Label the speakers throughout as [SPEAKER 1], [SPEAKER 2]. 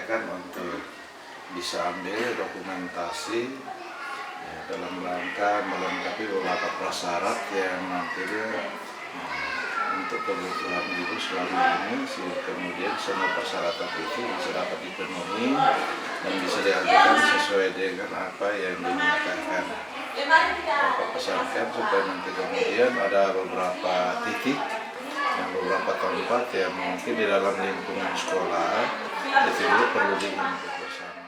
[SPEAKER 1] kan untuk bisa ambil dokumentasi ya, dalam rangka melengkapi beberapa prasyarat yang nantinya untuk kebutuhan ibu selama ini, kemudian semua persyaratan itu bisa dapat dipenuhi dan bisa diajukan sesuai dengan apa yang dinyatakan. Bapak pesankan supaya nanti kemudian ada beberapa titik dan beberapa tempat yang mungkin di dalam lingkungan sekolah itu juga perlu diingat bersama.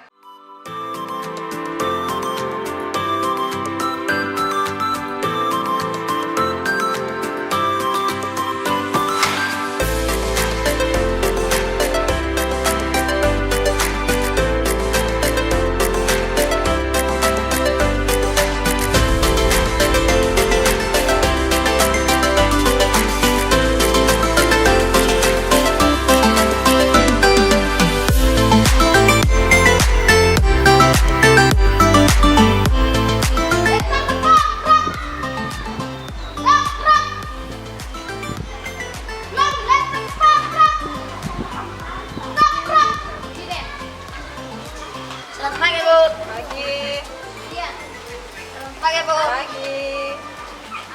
[SPEAKER 2] Selamat pagi, Bu.
[SPEAKER 3] Pagi.
[SPEAKER 2] Iya. Selamat pagi, Bu.
[SPEAKER 3] Pagi.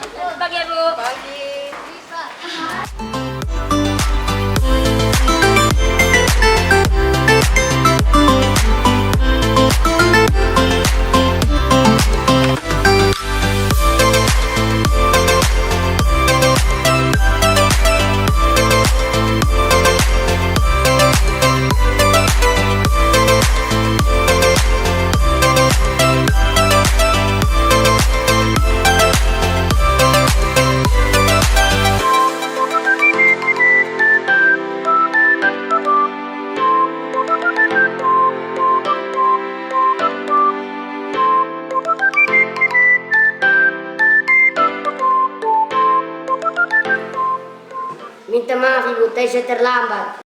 [SPEAKER 2] Selamat pagi, Bu.
[SPEAKER 3] Pagi.
[SPEAKER 2] Bisa.
[SPEAKER 4] Minta maaf Ibu, tadi saya terlambat.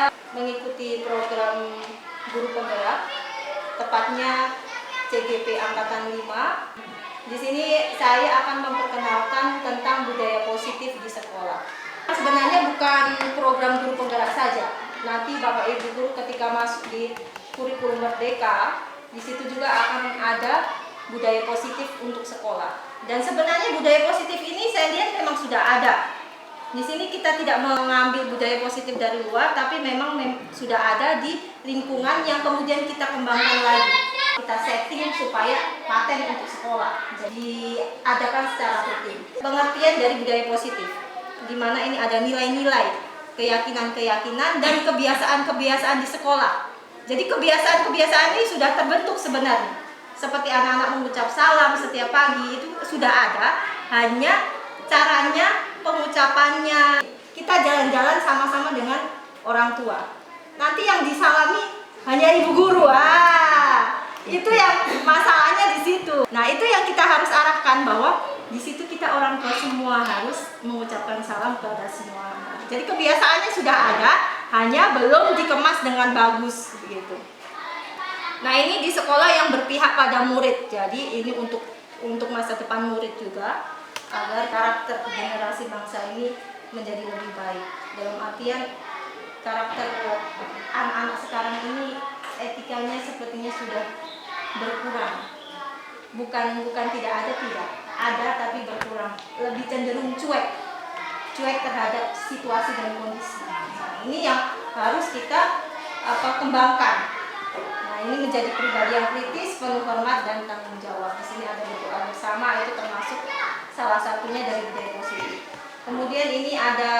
[SPEAKER 3] saya mengikuti program guru penggerak, tepatnya CGP Angkatan 5. Di sini saya akan memperkenalkan tentang budaya positif di sekolah. Sebenarnya bukan program guru penggerak saja. Nanti Bapak Ibu guru ketika masuk di kurikulum Merdeka, di situ juga akan ada budaya positif untuk sekolah. Dan sebenarnya budaya positif ini saya lihat memang sudah ada. Di sini kita tidak mengambil budaya positif dari luar, tapi memang sudah ada di lingkungan yang kemudian kita kembangkan lagi. Kita setting supaya paten untuk sekolah. Jadi adakan secara rutin. Pengertian dari budaya positif, di mana ini ada nilai-nilai, keyakinan-keyakinan, dan kebiasaan-kebiasaan di sekolah. Jadi kebiasaan-kebiasaan ini sudah terbentuk sebenarnya. Seperti anak-anak mengucap salam setiap pagi, itu sudah ada. Hanya caranya, pengucapannya, kita jalan-jalan sama-sama dengan orang tua. Nanti yang disalami hanya ibu guru. Itu yang masalahnya di situ. Nah, itu yang kita harus arahkan, bahwa di situ kita orang tua semua harus mengucapkan salam kepada semua anak. Jadi kebiasaannya sudah ada, hanya belum dikemas dengan bagus begitu. Nah, ini di sekolah yang berpihak pada murid. Jadi ini untuk masa depan murid juga, agar karakter generasi bangsa ini menjadi lebih baik. Dalam artian karakter anak-anak sekarang ini etikanya sepertinya sudah berkurang. Bukan tidak ada, tapi berkurang. Lebih cenderung cuek terhadap situasi dan kondisi. Nah, ini yang harus kita kembangkan. Nah, ini menjadi pribadi yang kritis, penuh hormat dan tanggung jawab. Di sini ada berdoa bersama, itu termasuk salah satunya dari budaya positif. Kemudian ini ada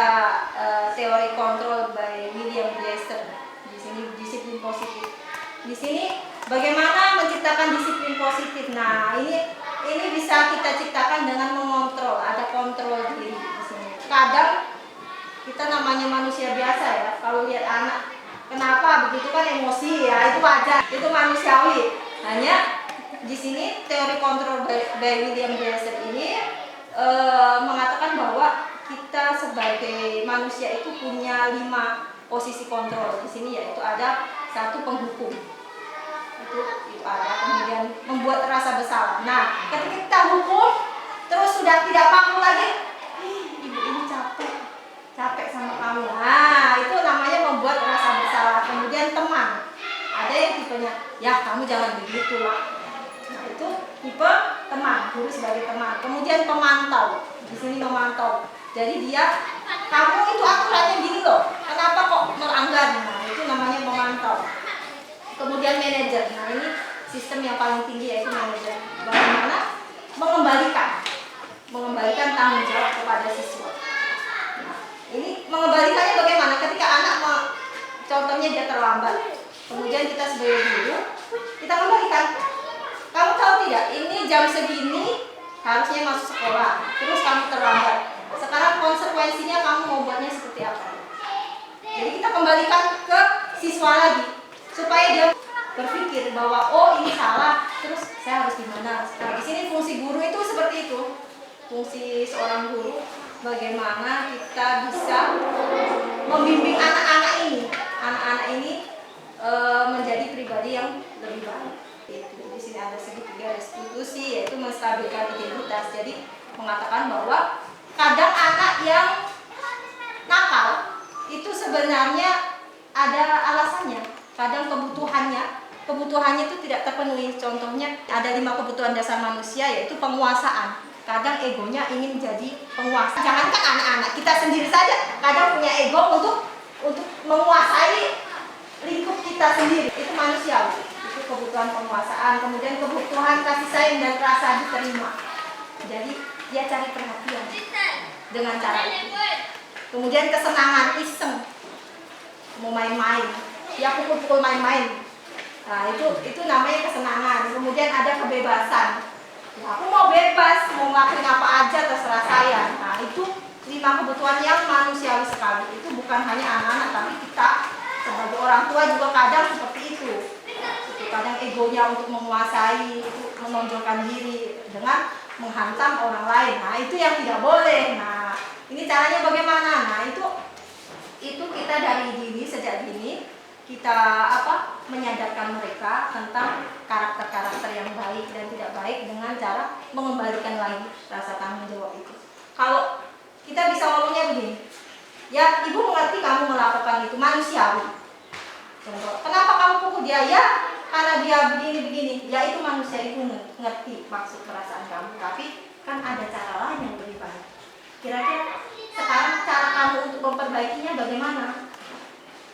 [SPEAKER 3] teori kontrol by William Glasser. Di sini disiplin positif. Di sini bagaimana menciptakan disiplin positif. Nah, ini bisa kita ciptakan dengan mengontrol. Ada kontrol diri di sini. Kadang kita namanya manusia biasa ya. Kalau lihat anak, kenapa begitu kan emosi ya, itu wajar, itu manusiawi. Hanya di sini teori kontrol by William Glasser ini mengatakan bahwa kita sebagai manusia itu punya 5 posisi kontrol di sini, yaitu ada 1 penghukum, itu ada, kemudian membuat rasa bersalah. Nah, ketika kita hukum terus sudah tidak mampu lagi, ibu ini capek sama kamu. Nah, itu namanya membuat rasa bersalah. Kemudian teman, ada yang tipenya, ya kamu jangan begitu lah. Nah, itu tipe teman, guru sebagai teman. Kemudian pemantau, di sini memantau. Jadi dia, kamu itu aturannya gini loh, kenapa kok melanggar? Nah, itu namanya pemantau. Kemudian manajer, nah ini sistem yang paling tinggi, yaitu manajer. Bagaimana mengembalikan tanggung jawab kepada siswa. Nah, ini mengembalikannya bagaimana? Ketika anak contohnya dia terlambat, kemudian kita sebagai guru, kita kembalikan. Kamu tahu tidak, ini jam segini harusnya masuk sekolah, terus kamu terlambat. Sekarang konsekuensinya kamu mau buatnya seperti apa? Jadi kita kembalikan ke siswa lagi, supaya dia berpikir bahwa oh ini salah, terus saya harus gimana. Nah, di sini fungsi guru itu seperti itu. Fungsi seorang guru, bagaimana kita bisa membimbing anak-anak ini menjadi pribadi yang lebih baik. Di sini ada segitiga restitusi, yaitu menstabilkan identitas. Jadi mengatakan bahwa kadang anak yang nakal itu sebenarnya ada alasannya. Kadang kebutuhannya itu tidak terpenuhi. Contohnya ada 5 kebutuhan dasar manusia, yaitu penguasaan. Kadang egonya ingin jadi penguasa. Jangankan anak-anak, kita sendiri saja kadang punya ego untuk menguasai lingkup kita sendiri. Itu manusiawi. Itu kebutuhan penguasaan. Kemudian kebutuhan kasih sayang dan rasa diterima. Jadi dia cari perhatian dengan cara itu. Kemudian kesenangan, iseng, mau main-main, ya pukul-pukul main-main. Nah, itu namanya kesenangan. Kemudian ada kebebasan. Ya, aku mau bebas, mau ngelakuin apa aja terserah saya. Nah, itu 5 kebutuhan yang manusiawi sekali. Itu bukan hanya anak-anak, tapi kita sebagai orang tua juga kadang seperti itu. Kadang egonya untuk menguasai, itu menonjolkan diri dengan menghantam orang lain. Nah, itu yang tidak boleh. Nah, ini caranya bagaimana? Nah, itu itu kita dari dini sejak dini kita menyadarkan mereka tentang karakter-karakter yang baik dan tidak baik dengan cara mengembalikan lagi rasa tanggung jawab itu. Kalau kita bisa ngomongnya begini, ya ibu mengerti kamu melakukan itu manusiawi. Contoh, kenapa kamu pukul dia? Ya karena dia begini-begini. Ya itu manusia, itu ngerti maksud perasaan kamu, tapi kan ada cara lain yang lebih baik. Kira-kira sekarang cara kamu untuk memperbaikinya bagaimana?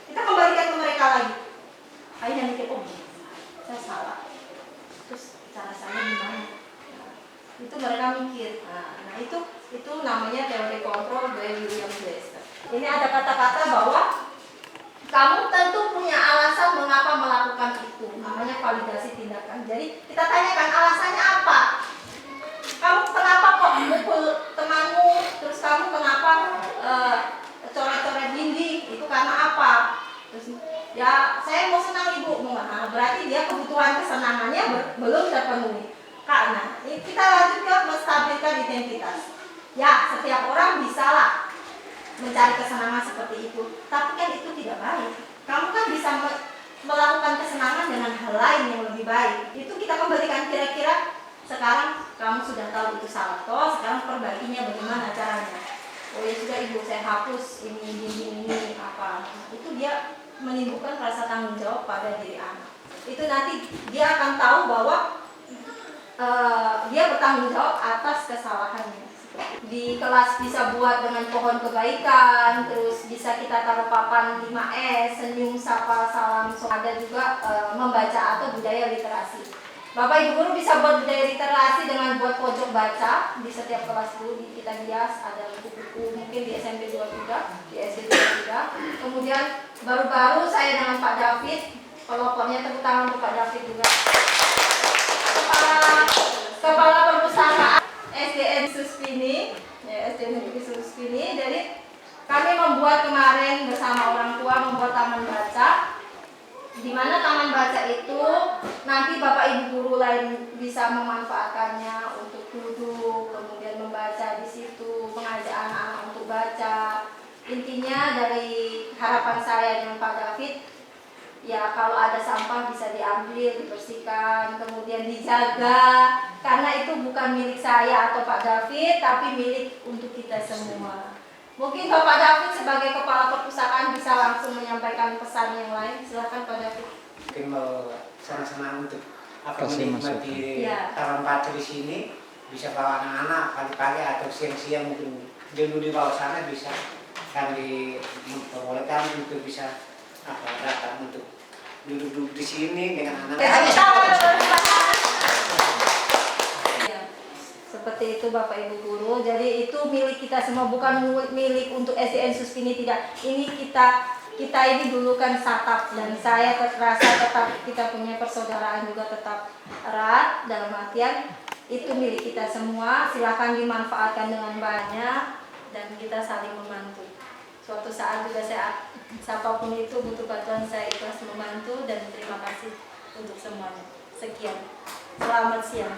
[SPEAKER 3] Kita kembalikan ke mereka lagi. Akhirnya mikir, oh saya salah. Terus cara saya gimana? Nah, itu mereka mikir. Nah itu namanya teori kontrol dari William Glasser. Ini ada kata-kata bahwa kamu tentu punya alasan mengapa melakukan itu. Namanya validasi tindakan. Jadi kita tanyakan alasannya apa? Kamu kenapa kok mukul temanmu? Terus kamu kenapa coret-coret dinding? Itu karena apa? Terus ya saya mau senang ibu. Nah, berarti dia kebutuhan kesenangannya belum terpenuhi. Karena kita lanjut ke menstabilkan identitas. Ya setiap orang bisalah mencari kesenangan seperti itu, tapi kan itu tidak baik. Kamu kan bisa melakukan kesenangan dengan hal lain yang lebih baik. Itu kita kembalikan, kira-kira sekarang kamu sudah tahu itu salah, toh sekarang perbaikinya bagaimana caranya? Oh ya sudah ibu, saya hapus ini apa? Itu dia menimbulkan rasa tanggung jawab pada diri anak. Itu nanti dia akan tahu bahwa dia bertanggung jawab atas kesalahannya. Di kelas bisa buat dengan pohon kebaikan, terus bisa kita taruh papan 5S, senyum, sapa, salam. Ada juga membaca atau budaya literasi. Bapak Ibu Guru bisa buat budaya literasi dengan buat pojok baca di setiap kelas dulu. Kita hias, ada buku-buku mungkin di SMP 23, di SD 23. Kemudian baru-baru saya dengan Pak David, pelopornya tepuk tangan untuk Pak David juga. Kepala Perpustakaan SDN Suspini, ya SDN Negeri Suspini. Jadi kami membuat kemarin bersama orang tua membuat taman baca, di mana taman baca itu nanti Bapak Ibu Guru lain bisa memanfaatkannya untuk duduk, kemudian membaca di situ, mengajak anak-anak untuk baca. Intinya dari harapan saya dengan Pak David, ya kalau ada sampah bisa diambil, dibersihkan, kemudian dijaga, karena itu bukan milik saya atau Pak David, tapi milik untuk kita semua. Mungkin Bapak David sebagai kepala perpustakaan bisa langsung menyampaikan pesan yang lain. Silakan Pak David.
[SPEAKER 5] Mungkin mau senang-senang untuk menikmati taman baca di sini, bisa bawa anak-anak pagi-pagi atau siang-siang, mungkin dulu di bawah sana bisa kami memperbolehkan untuk bisa datang untuk duduk di sini dengan anak.
[SPEAKER 3] Seperti itu Bapak Ibu Guru. Jadi itu milik kita semua, bukan milik untuk SDN Suspini, tidak. Ini kita ini dulu kan satap, dan saya terasa tetap kita punya persaudaraan juga tetap erat, dalam artian itu milik kita semua. Silakan dimanfaatkan dengan banyak dan kita saling membantu. Suatu saat juga saya, siapapun itu butuh bantuan, saya ikhlas membantu, dan terima kasih untuk semuanya. Sekian. Selamat siang.